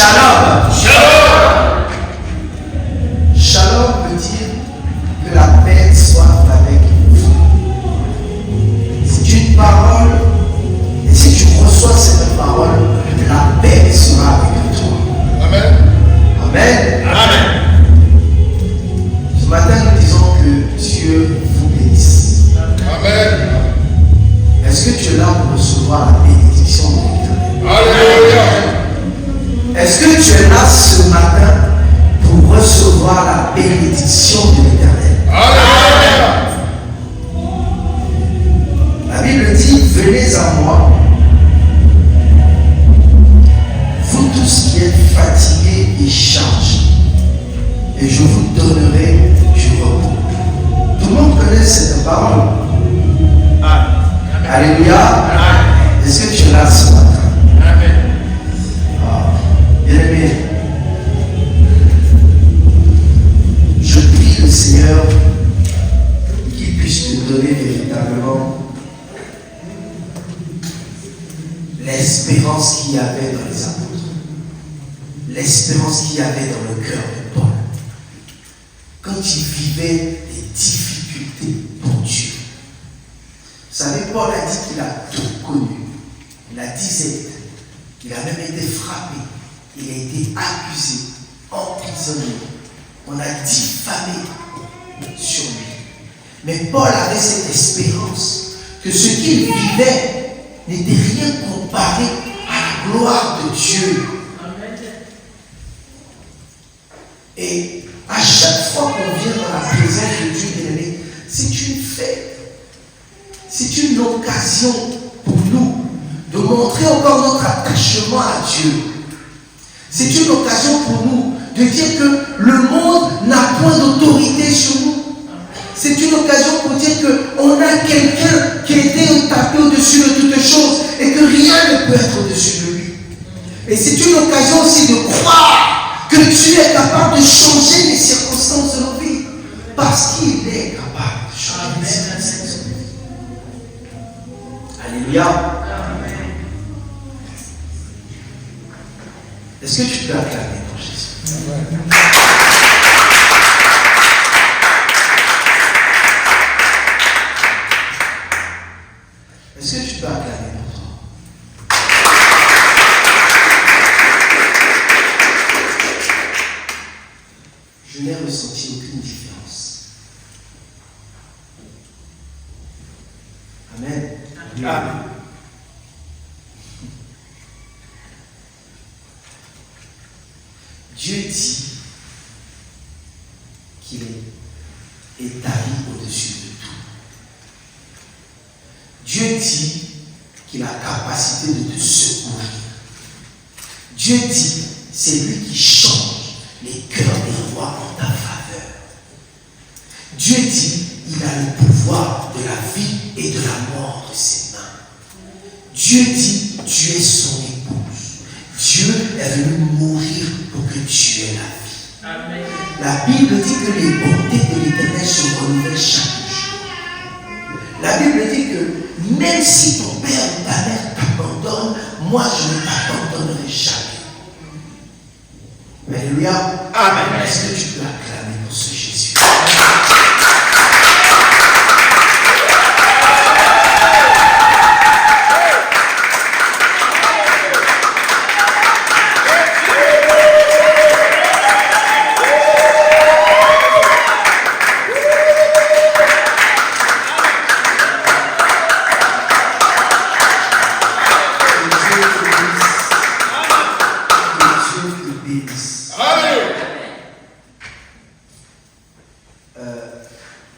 Shalom. Shalom. Shalom veut dire que la paix soit avec vous. C'est une parole, et si tu reçois cette parole, la paix sera avec toi. Amen. Amen. Amen. Ce matin, nous disons que Dieu vous bénisse. Amen. Est-ce que tu es là pour recevoir la bénédiction de l'Éternel? Alléluia. Est-ce que tu es là ce matin pour recevoir la bénédiction de l'Éternel? Alléluia. La Bible dit, venez à moi, vous tous qui êtes fatigués et chargés, et je vous donnerai du repos. Tout le monde connaît cette parole. Alléluia. Est-ce que tu es là ce matin? Bien-aimé, je prie le Seigneur qu'il puisse te donner véritablement l'espérance qu'il y avait dans les apôtres, l'espérance qu'il y avait dans le cœur de Paul, quand il vivait des difficultés pour Dieu. Vous savez, Paul a dit qu'il a tout connu, il a disait, il a même été frappé, il a été accusé, emprisonné, on a diffamé sur lui. Mais Paul avait cette espérance que ce qu'il vivait n'était rien comparé à la gloire de Dieu. Et à chaque fois qu'on vient dans la présence de Dieu, bien-aimé, c'est une fête. C'est une occasion pour nous de montrer encore notre attachement à Dieu. C'est une occasion pour nous de dire que le monde n'a point d'autorité sur nous. C'est une occasion pour dire qu'on a quelqu'un qui a été tapé au-dessus de toutes choses et que rien ne peut être au-dessus de lui. Et c'est une occasion aussi de croire que Dieu est capable de changer les circonstances de nos vies. Parce qu'il est capable de changer les circonstances de nos vies. Alléluia. Est-ce que tu peux acclamer pour Jésus? Est-ce que tu peux acclamer pour toi? Je n'ai ressenti aucune différence. Amen. Amen. Dieu dit qu'il est établi au-dessus de tout. Dieu dit qu'il a la capacité de te secourir. Dieu dit, c'est lui qui change les cœurs des rois en ta faveur. Dieu dit, il a le pouvoir de la vie et de la mort de ses mains. Dieu dit, tu es son épouse. Dieu est venu mourir pour que tu aies la vie. Amen. La Bible dit que les bontés de l'Éternel se renouvellent chaque jour. La Bible dit que même si ton père ou ta mère t'abandonne, moi je ne t'abandonnerai jamais. Alléluia. Amen. Est-ce que tu peux acclamer pour ce Jésus?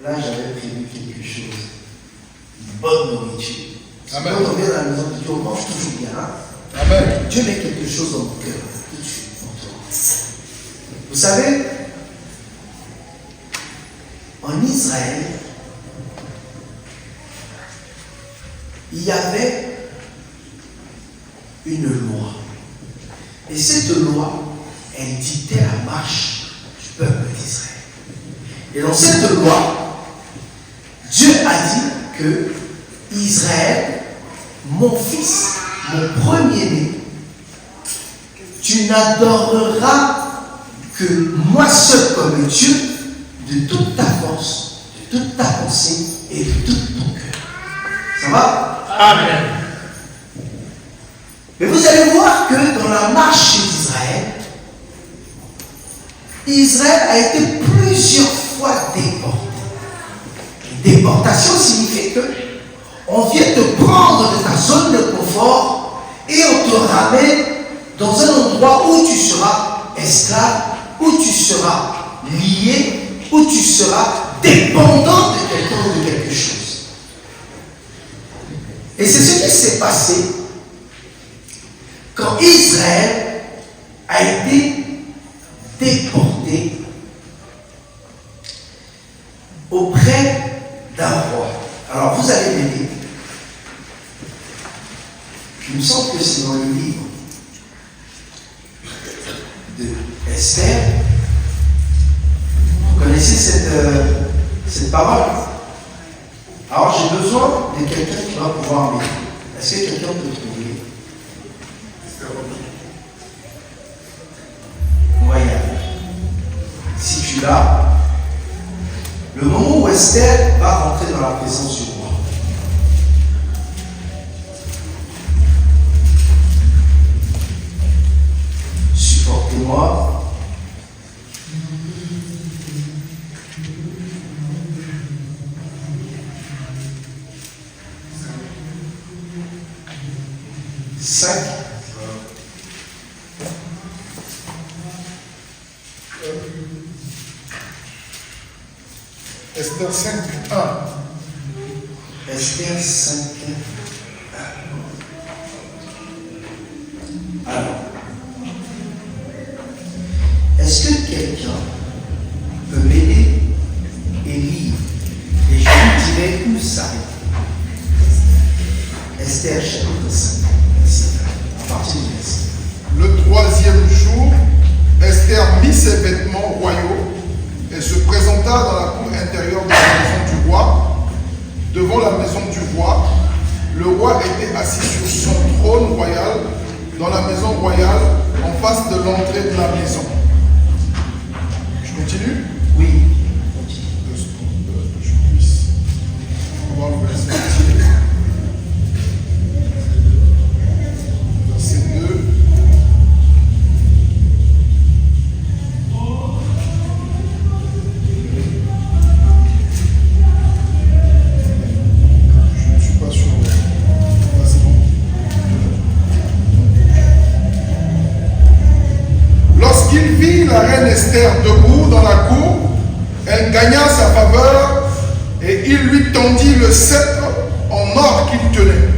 Là, j'avais prévu quelque chose. Une bonne nourriture. Amen. Quand on vient à la maison de Dieu, on mange toujours bien. Hein? Amen. Dieu met quelque chose dans mon cœur tout de suite pour toi. Vous savez, en Israël, il y avait une loi. Et cette loi, elle dictait la marche du peuple d'Israël. Et dans cette loi, Dieu a dit que Israël, mon fils, mon premier-né, tu tu n'adoreras que moi seul comme Dieu de toute ta force, de toute ta pensée et de tout ton cœur. Ça va? Amen. Mais vous allez voir que dans la marche d'Israël, Israël a été plusieurs fois déporté. Déportation signifie que on vient te prendre de ta zone de confort et on te ramène dans un endroit où tu seras esclave, où tu seras lié, où tu seras dépendant de quelqu'un ou de quelque chose. Et c'est ce qui s'est passé quand Israël a été déporté auprès d'un roi. Alors vous allez m'aider. Il me semble que c'est dans le livre de Esther. Vous connaissez cette parole? Alors j'ai besoin de quelqu'un qui va pouvoir m'aider. Est-ce que quelqu'un peut trouver? Moyen. Si tu l'as, le moment où Esther va rentrer dans la présence du roi. Supportez-moi. Esther 5, 1. Esther 5, 1. Alors, est-ce que quelqu'un peut m'aider et lire? Et je vous dirai où ça est. Esther chapitre 5. À partir du verset. Le troisième jour, Esther mit ses vêtements royaux et se présenta dans la cour intérieure de la maison du roi. Devant la maison du roi, le roi était assis sur son trône royal dans la maison royale en face de l'entrée de la maison. Je continue? Oui. Je puisse voir le verset entier. Verset 2. Lorsqu'il vit la reine Esther debout dans la cour, elle gagna sa faveur et il lui tendit le sceptre en or qu'il tenait.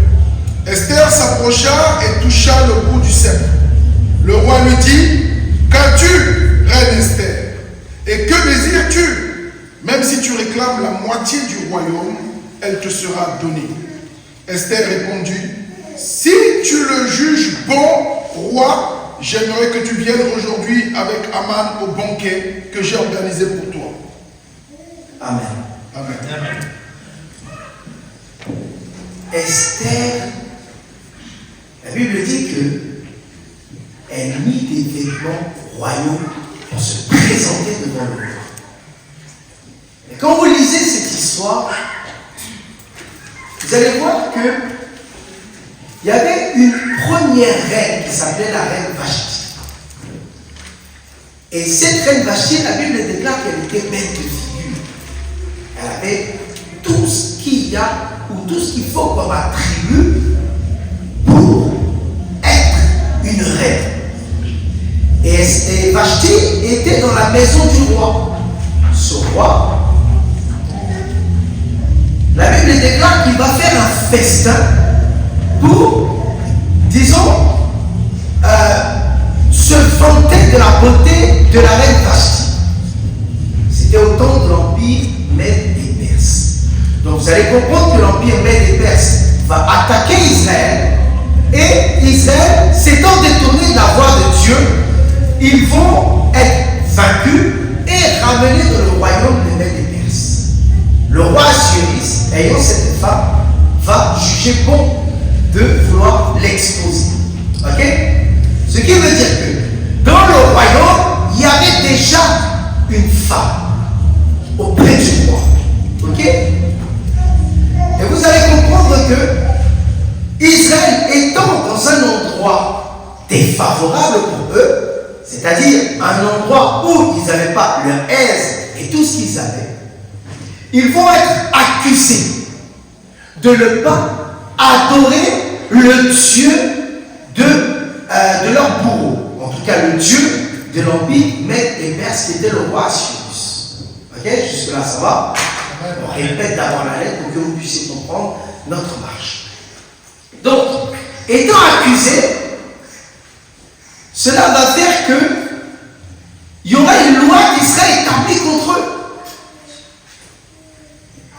Esther s'approcha et toucha le bout du sceptre. Le roi lui dit: qu'as-tu, reine Esther? Et que désires-tu? Même si tu réclames la moitié du royaume, elle te sera donnée. Esther répondit: si tu le juges bon, roi, j'aimerais que tu viennes aujourd'hui avec Aman au banquet que j'ai organisé pour toi. Amen. Amen. Amen. Esther, la Bible dit que elle mit des vêtements royaux pour se présenter devant le roi. Et quand vous lisez cette histoire, vous allez voir que il y avait une première reine qui s'appelait la reine Vashti. Et cette reine Vashti, la Bible déclare qu'elle était belle de figure. Elle avait tout ce qu'il y a ou tout ce qu'il faut comme attribut pour être une reine. Et Vashti était dans la maison du roi. Ce roi, la Bible déclare qu'il va faire un festin pour, disons, se vanter de la beauté de la reine Vashti. C'était au temps de l'empire Mède et Perse. Donc vous allez comprendre que l'empire Mède et Perse va attaquer Israël, et Israël, s'étant détourné de la voie de Dieu, ils vont être vaincus et ramenés dans le royaume de Mède et Perse. Le roi Assuérus, ayant cette femme, va juger bon de vouloir l'exposer. Ok? Ce qui veut dire que avait déjà une femme auprès du roi. Ok? Et vous allez comprendre que Israël étant dans un endroit défavorable pour eux, c'est-à-dire un endroit où ils n'avaient pas leur aise et tout ce qu'ils avaient, ils vont être accusés de ne pas adorer le Dieu de leur bourreau, en tout cas le Dieu de l'Empire Mède et Perse qui était le roi Cyrus. Ok, jusque-là ça va. On répète d'abord la lettre pour que vous puissiez comprendre notre marche. Donc, étant accusés, cela va faire que il y aura une loi qui sera établie contre eux.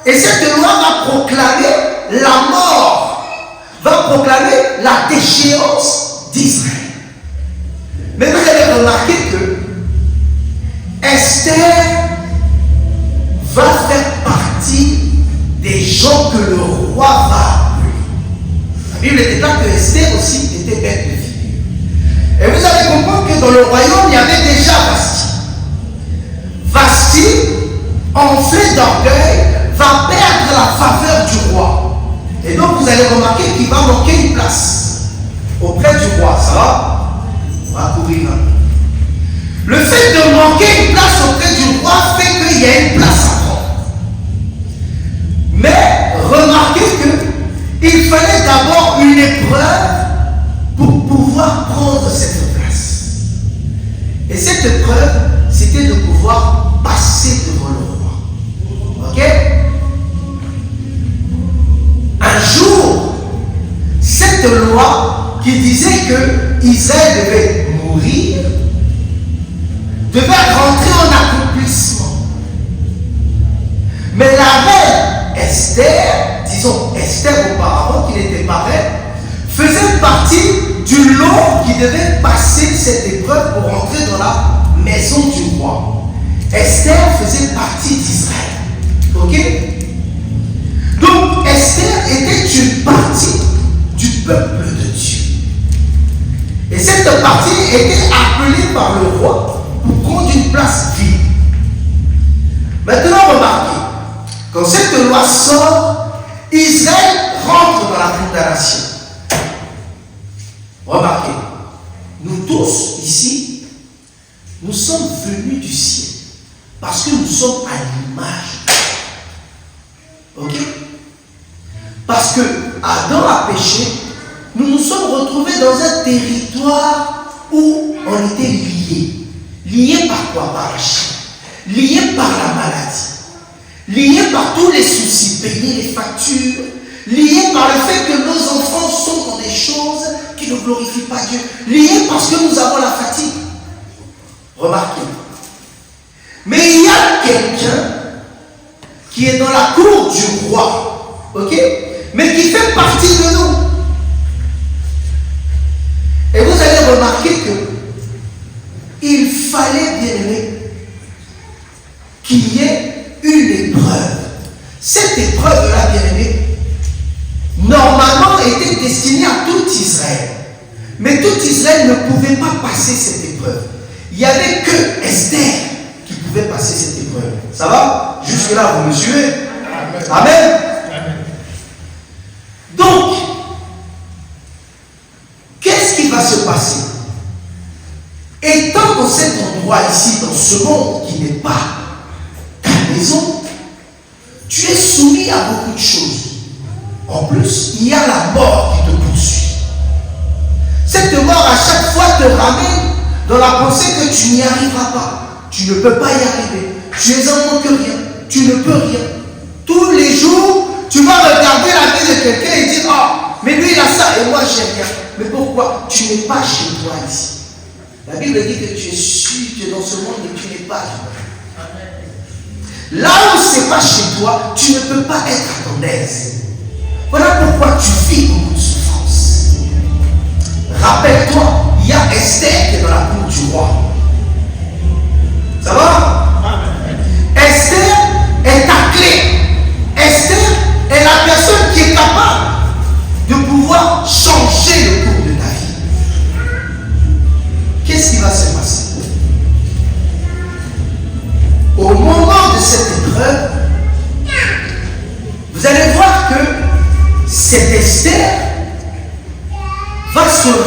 Et cette loi va proclamer la mort, va proclamer la déchéance d'Israël. Mais vous allez remarquer que Esther va faire partie des gens que le roi va appeler. La Bible déclare que Esther aussi était bête de figure. Et vous allez comprendre que dans le royaume, il y avait déjà Vasti. Vasti, enflé d'orgueil, va perdre la faveur du roi. Et donc vous allez remarquer qu'il va manquer une place auprès du roi. Ça va? On va courir un peu. Le fait de manquer une place auprès du roi fait qu'il y a une place à prendre. Mais remarquez qu'il fallait d'abord une épreuve pour pouvoir prendre cette place. Et cette épreuve, c'était de pouvoir passer devant le roi. Ok? Un jour, cette loi qui disait que Israël devait mourir devait rentrer en accomplissement. Mais la reine Esther, disons Esther auparavant, qui n'était pas reine, faisait partie du lot qui devait passer cette épreuve pour rentrer dans la maison du roi. Esther faisait partie d'Israël. Ok? Donc Esther était une partie du peuple de Dieu. Et cette partie était appelée par le roi pour prendre une place vide. Maintenant remarquez, quand cette loi sort, Israël rentre dans la condamnation. Remarquez, nous tous ici, nous sommes venus du ciel parce que nous sommes à l'image de Dieu. Ok? Parce que Adam a péché, nous nous sommes retrouvés dans un territoire où on était liés. Liés par quoi? Par la chair. Liés par la maladie. Liés par tous les soucis, payer les factures. Liés par le fait que nos enfants sont dans des choses qui ne glorifient pas Dieu. Liés parce que nous avons la fatigue. Remarquez. Mais il y a quelqu'un qui est dans la cour du roi. Ok? Mais qui fait partie de nous. Et vous allez remarquer que il fallait, bien aimé, qu'il y ait une épreuve. Cette épreuve-là, bien aimé, normalement était destinée à tout Israël. Mais tout Israël ne pouvait pas passer cette épreuve. Il n'y avait que Esther qui pouvait passer cette épreuve. Ça va? Jusque-là, vous me suivez? Amen. Donc, qu'est-ce qui va se passer? Étant dans cet endroit ici, dans ce monde qui n'est pas ta maison, tu es soumis à beaucoup de choses. En plus, il y a la mort qui te poursuit. Cette mort, à chaque fois, te ramène dans la pensée que tu n'y arriveras pas. Tu ne peux pas y arriver. Tu es un moins que rien. Tu ne peux rien. Tous les jours, tu vas regarder la vie de quelqu'un et dire, ah, mais lui il a ça et moi j'ai rien. Mais pourquoi? Tu n'es pas chez toi ici. La Bible dit que tu es sûr, tu es dans ce monde et tu n'es pas chez toi. Là où ce n'est pas chez toi, tu ne peux pas être à ton aise. Voilà pourquoi tu vis beaucoup de souffrance. Rappelle-toi, il y a Esther qui est dans la cour du roi. Ça va? Esther est ta clé. Esther est la personne qui est capable de pouvoir changer le cours de ta vie. Qu'est-ce qui va se passer?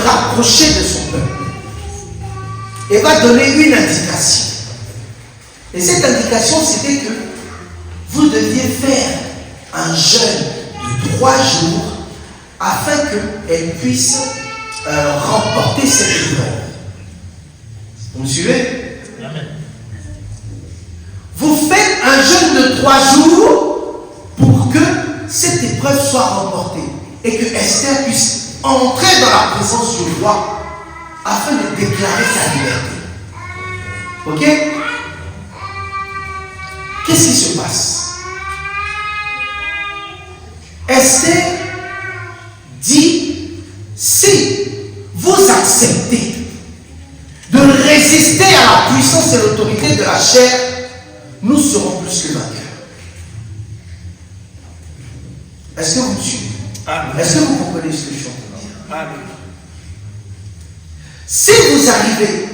rapprocher de son peuple. Et va donner une indication. Et cette indication, c'était que vous deviez faire un jeûne de 3 jours afin qu'elle puisse remporter cette épreuve. Vous me suivez? Amen. Vous faites un jeûne de 3 jours pour que cette épreuve soit remportée et que Esther puisse entrer dans la présence du roi afin de déclarer sa liberté. Ok? Qu'est-ce qui se passe? Esther dit, si vous acceptez de résister à la puissance et l'autorité de la chair, nous serons plus que vainqueurs. Est-ce que vous me suivez? Est-ce que vous comprenez ce que je suis en train de dire? Amen. Si vous arrivez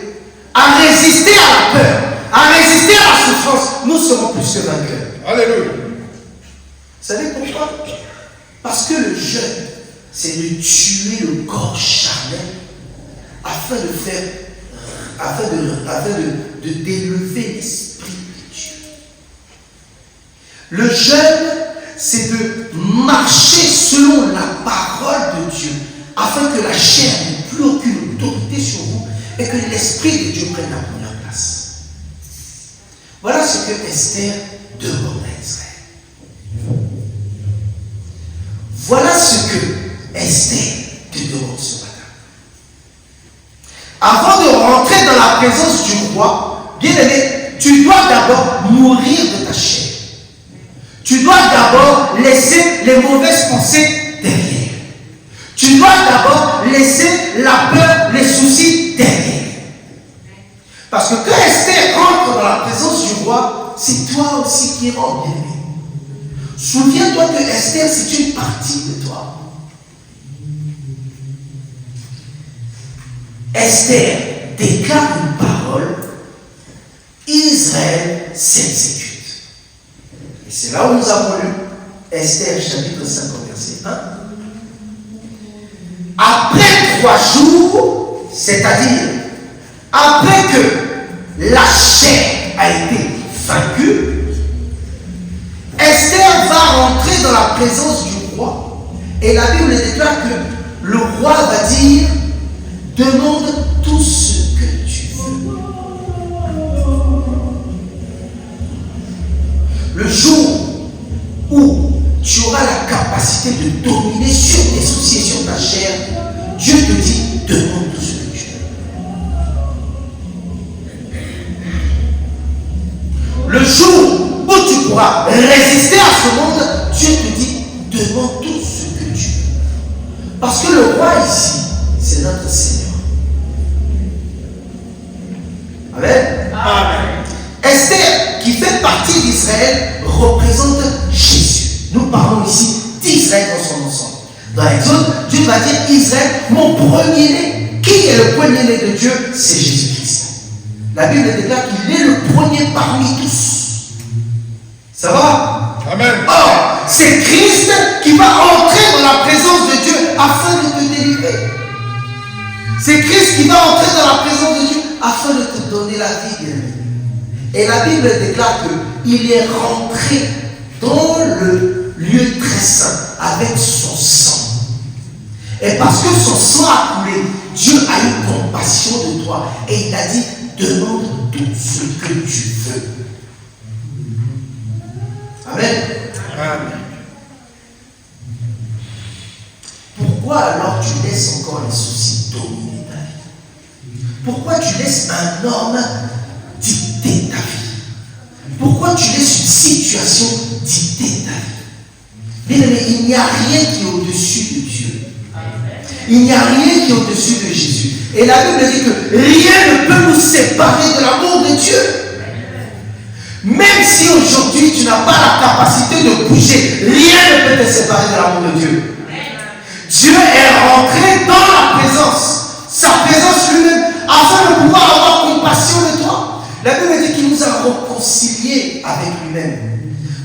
à résister à la peur, à résister à la souffrance, nous serons plus que vainqueurs. Alléluia. Vous savez pourquoi? Parce que le jeûne, c'est de tuer le corps charnel afin de faire, afin de d'élever l'esprit de Dieu. Le jeûne, c'est de marcher selon la parole de Dieu afin que la chair n'ait plus aucune autorité sur vous et que l'esprit de Dieu prenne la première place. Voilà ce que Esther demande à Israël. Voilà ce que Esther te demande ce matin. Avant de rentrer dans la présence du roi, bien aimé, tu dois d'abord mourir de ta chair. Tu dois d'abord laisser les mauvaises pensées derrière. Tu dois d'abord laisser la peur, les soucis derrière. Parce que quand Esther rentre dans la présence du roi, c'est toi aussi qui rentres, bien aimé. Souviens-toi que Esther, c'est une partie de toi. Esther déclare une parole, Israël s'exécute. Et c'est là où nous avons lu Esther chapitre 50, verset 1. Après 3 jours, c'est-à-dire après que la chair a été vaincue, Esther va rentrer dans la présence du roi. Et la Bible déclare que le roi va dire, demande tout ce que tu veux. Le jour où tu auras la capacité de dominer sur tes soucis et sur ta chair, Dieu te dit, demande tout ce que tu veux. Le jour où tu pourras résister à ce monde, Dieu te dit, demande tout ce que tu veux. Parce que le roi ici, c'est notre Seigneur. Amen. Amen. Esther, qui fait partie d'Israël, représente Jésus. Nous parlons ici d'Israël dans son ensemble. Dans l'Exode, Dieu va dire, Israël, mon premier-né. Qui est le premier-né de Dieu? C'est Jésus-Christ. La Bible déclare qu'il est le premier parmi tous. Ça va? Amen. Or, c'est Christ qui va entrer dans la présence de Dieu afin de te délivrer. C'est Christ qui va entrer dans la présence de Dieu afin de te donner la vie. Et la Bible déclare qu'il est rentré dans le lieu très saint avec son sang. Et parce que son sang a coulé, Dieu a eu compassion de toi. Et il a dit, demande tout ce que tu veux. Amen. Amen. Pourquoi alors tu laisses encore les soucis dominer ta vie? Pourquoi tu laisses un homme dicter ta vie? Pourquoi tu laisses une situation dicter ta vie? Bien aimé, il n'y a rien qui est au-dessus de Dieu. Il n'y a rien qui est au-dessus de Jésus. Et la Bible dit que rien ne peut nous séparer de l'amour de Dieu. Même si aujourd'hui tu n'as pas la capacité de bouger, rien ne peut te séparer de l'amour de Dieu. Dieu est rentré dans la présence, sa présence lui-même, afin de pouvoir avoir compassion de toi. La Bible dit qu'il nous a réconciliés avec lui-même.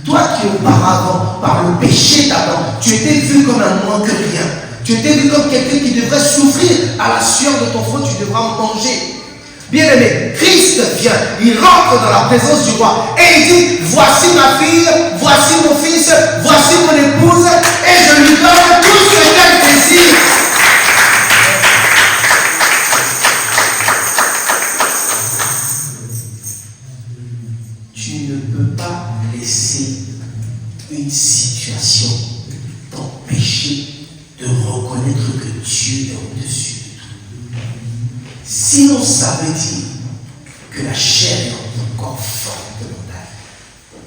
Toi qui auparavant, par le péché d'Adam, tu étais vu comme un moins que rien. Tu Je t'ai vu comme quelqu'un qui devrait souffrir à la sueur de ton front, tu devras manger. Bien-aimé, Christ vient, il rentre dans la présence du roi et il dit, voici ma fille, voici mon fils, voici mon épouse et je lui donne tout ce qu'elle désire. Tu ne peux pas laisser une situation t'empêcher de reconnaître que Dieu est au-dessus de tout. Sinon, ça veut dire que la chair est encore forte dans ta vie.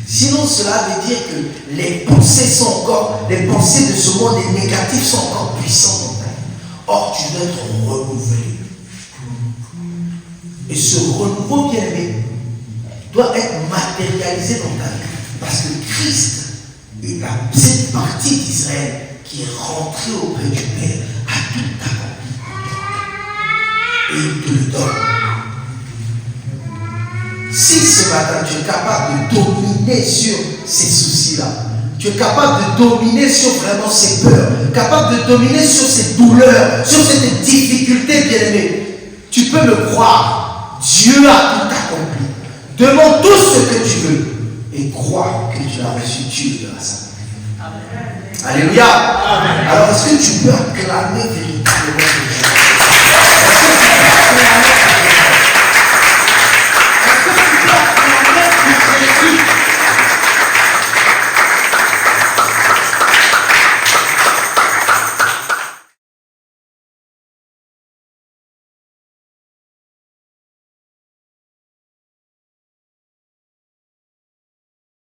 Sinon, cela veut dire que les pensées de ce monde, les négatifs sont encore puissantes dans ta vie. Or, tu dois être renouvelé. Et ce renouveau, bien aimé, doit être matérialisé dans ta vie. Parce que Christ est cette partie d'Israël qui est rentrée auprès du Père à tout accompli. Et il te le donne. Si ce matin tu es capable de dominer sur ces soucis-là, tu es capable de dominer sur vraiment ces peurs, capable de dominer sur ces douleurs, sur ces difficultés, bien-aimées, tu peux le croire. Dieu a tout accompli. Demande tout ce que tu veux et crois que tu as reçu Dieu de la santé. Alléluia. Amen. Alors est-ce que tu peux acclamer véritablement